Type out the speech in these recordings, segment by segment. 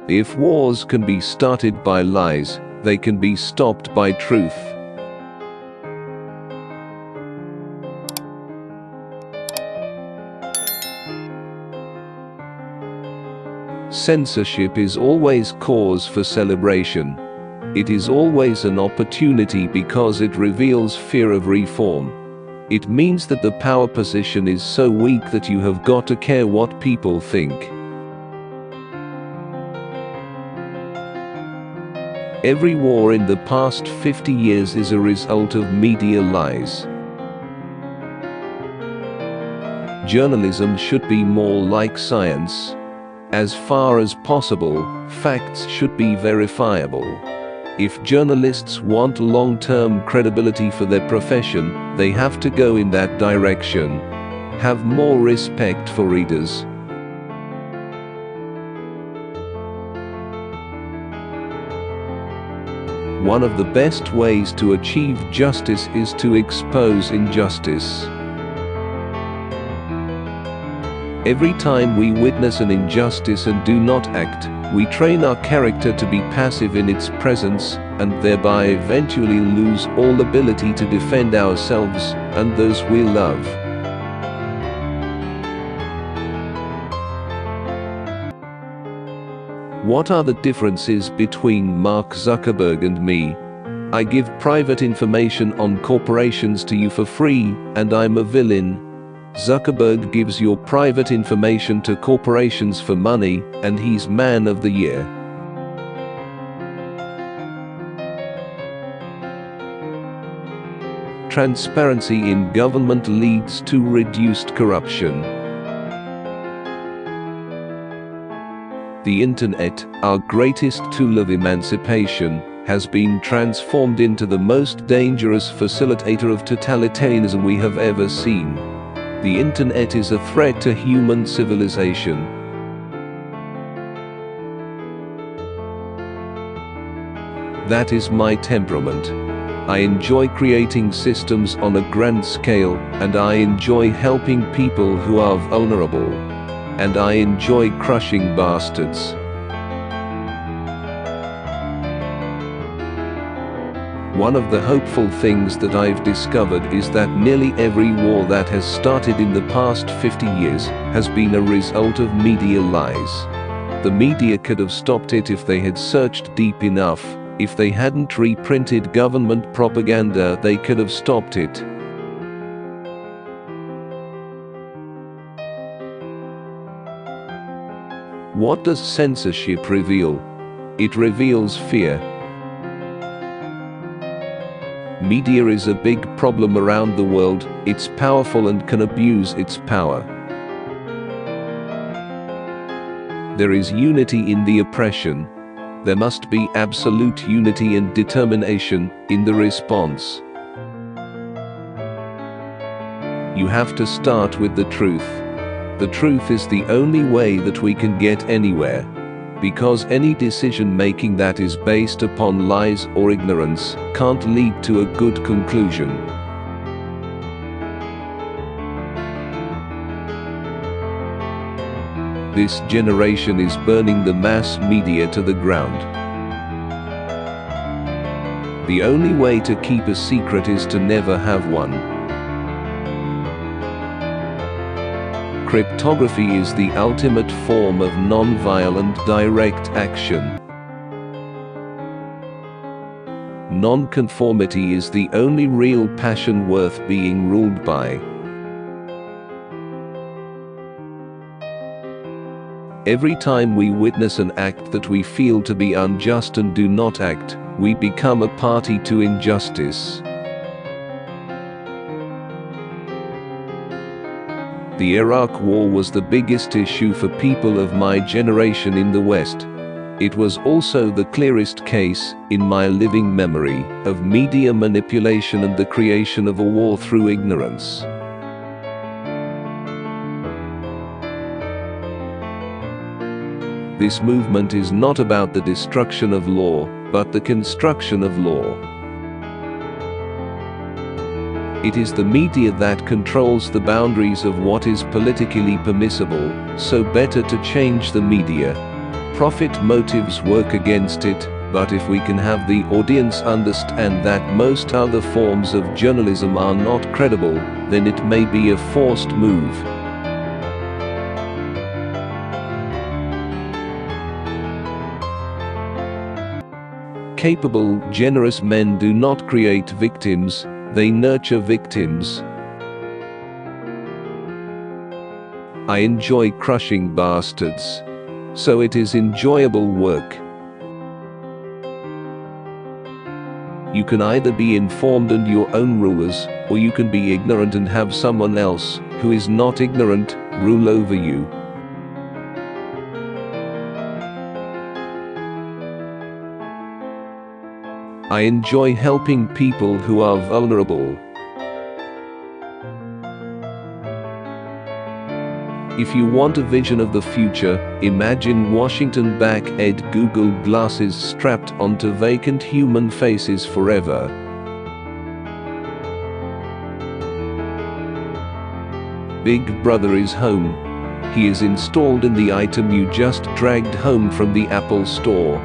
If wars can be started by lies, they can be stopped by truth. Censorship is always cause for celebration. It is always an opportunity because it reveals fear of reform. It means that the power position is so weak that you have got to care what people think. Every war in the past 50 years is a result of media lies. Journalism should be more like science. As far as possible, facts should be verifiable. If journalists want long-term credibility for their profession, they have to go in that direction. Have more respect for readers. One of the best ways to achieve justice is to expose injustice. Every time we witness an injustice and do not act, we train our character to be passive in its presence, and thereby eventually lose all ability to defend ourselves and those we love. What are the differences between Mark Zuckerberg and me? I give private information on corporations to you for free, and I'm a villain. Zuckerberg gives your private information to corporations for money, and he's Man of the Year. Transparency in government leads to reduced corruption. The Internet, our greatest tool of emancipation, has been transformed into the most dangerous facilitator of totalitarianism we have ever seen. The Internet is a threat to human civilization. That is my temperament. I enjoy creating systems on a grand scale, and I enjoy helping people who are vulnerable. And I enjoy crushing bastards. One of the hopeful things that I've discovered is that nearly every war that has started in the past 50 years has been a result of media lies. The media could have stopped it if they had searched deep enough. If they hadn't reprinted government propaganda, they could have stopped it. What does censorship reveal? It reveals fear. Media is a big problem around the world. It's powerful and can abuse its power. There is unity in the oppression. There must be absolute unity and determination in the response. You have to start with the truth. The truth is the only way that we can get anywhere. Because any decision-making that is based upon lies or ignorance can't lead to a good conclusion. This generation is burning the mass media to the ground. The only way to keep a secret is to never have one. Cryptography is the ultimate form of non-violent direct action. Non-conformity is the only real passion worth being ruled by. Every time we witness an act that we feel to be unjust and do not act, we become a party to injustice. The Iraq War was the biggest issue for people of my generation in the West. It was also the clearest case, in my living memory, of media manipulation and the creation of a war through ignorance. This movement is not about the destruction of law, but the construction of law. It is the media that controls the boundaries of what is politically permissible, so better to change the media. Profit motives work against it, but if we can have the audience understand that most other forms of journalism are not credible, then it may be a forced move. Capable, generous men do not create victims, they nurture victims. I enjoy crushing bastards. So it is enjoyable work. You can either be informed and your own rulers, or you can be ignorant and have someone else, who is not ignorant, rule over you. I enjoy helping people who are vulnerable. If you want a vision of the future, imagine Washington back-ed Google glasses strapped onto vacant human faces forever. Big Brother is home. He is installed in the item you just dragged home from the Apple Store.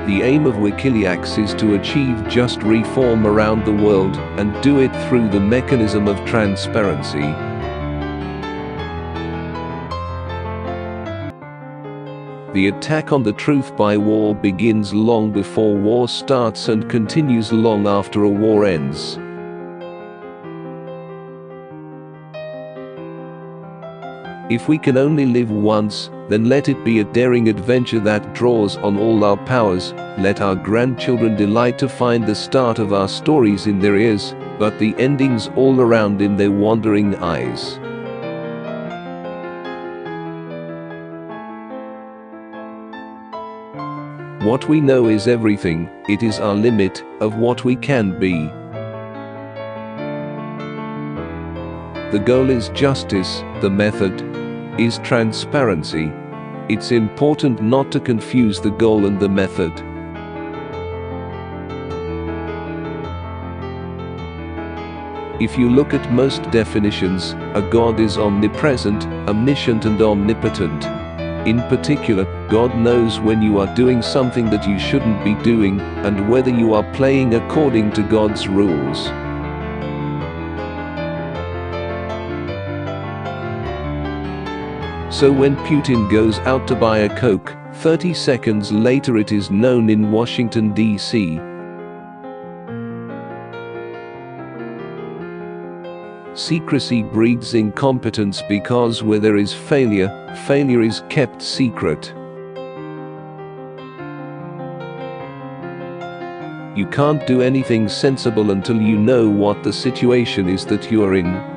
The aim of WikiLeaks is to achieve just reform around the world, and do it through the mechanism of transparency. The attack on the truth by war begins long before war starts and continues long after a war ends. If we can only live once, then let it be a daring adventure that draws on all our powers. Let our grandchildren delight to find the start of our stories in their ears, but the endings all around in their wandering eyes. What we know is everything, it is our limit of what we can be. The goal is justice, the method is transparency. It's important not to confuse the goal and the method. If you look at most definitions, a God is omnipresent, omniscient and omnipotent. In particular, God knows when you are doing something that you shouldn't be doing, and whether you are playing according to God's rules. So when Putin goes out to buy a Coke, 30 seconds later it is known in Washington, D.C. Secrecy breeds incompetence because where there is failure, failure is kept secret. You can't do anything sensible until you know what the situation is that you are in.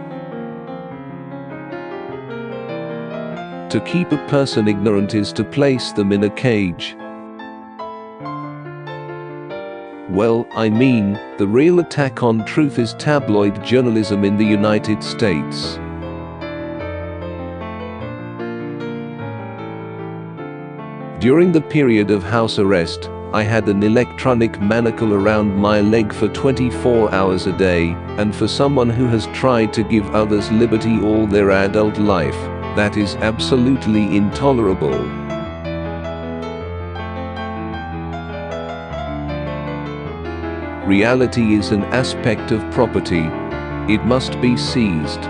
To keep a person ignorant is to place them in a cage. Well, I mean, the real attack on truth is tabloid journalism in the United States. During the period of house arrest, I had an electronic manacle around my leg for 24 hours a day, and for someone who has tried to give others liberty all their adult life, that is absolutely intolerable. Reality is an aspect of property. It must be seized.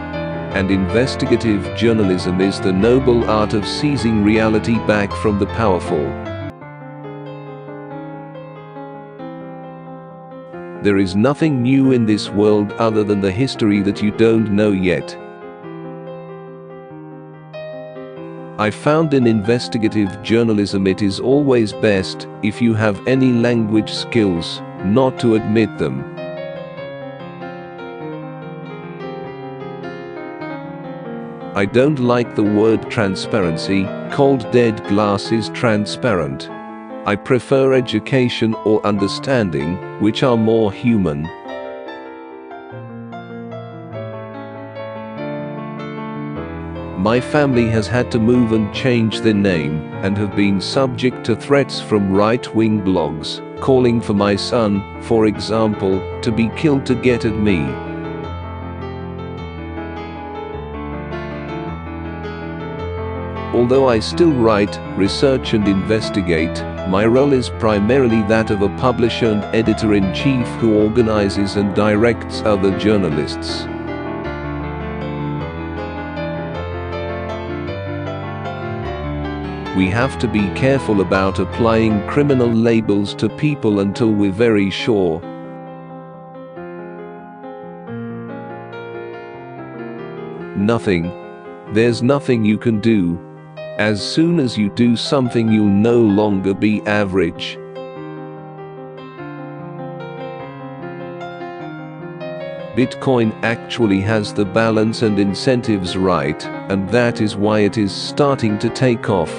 And investigative journalism is the noble art of seizing reality back from the powerful. There is nothing new in this world other than the history that you don't know yet. I found in investigative journalism it is always best, if you have any language skills, not to admit them. I don't like the word transparency. Cold dead glass is transparent. I prefer education or understanding, which are more human. My family has had to move and change their name, and have been subject to threats from right-wing blogs, calling for my son, for example, to be killed to get at me. Although I still write, research and investigate, my role is primarily that of a publisher and editor-in-chief who organizes and directs other journalists. We have to be careful about applying criminal labels to people until we're very sure. There's nothing you can do. As soon as you do something, you'll no longer be average. Bitcoin actually has the balance and incentives right, and that is why it is starting to take off.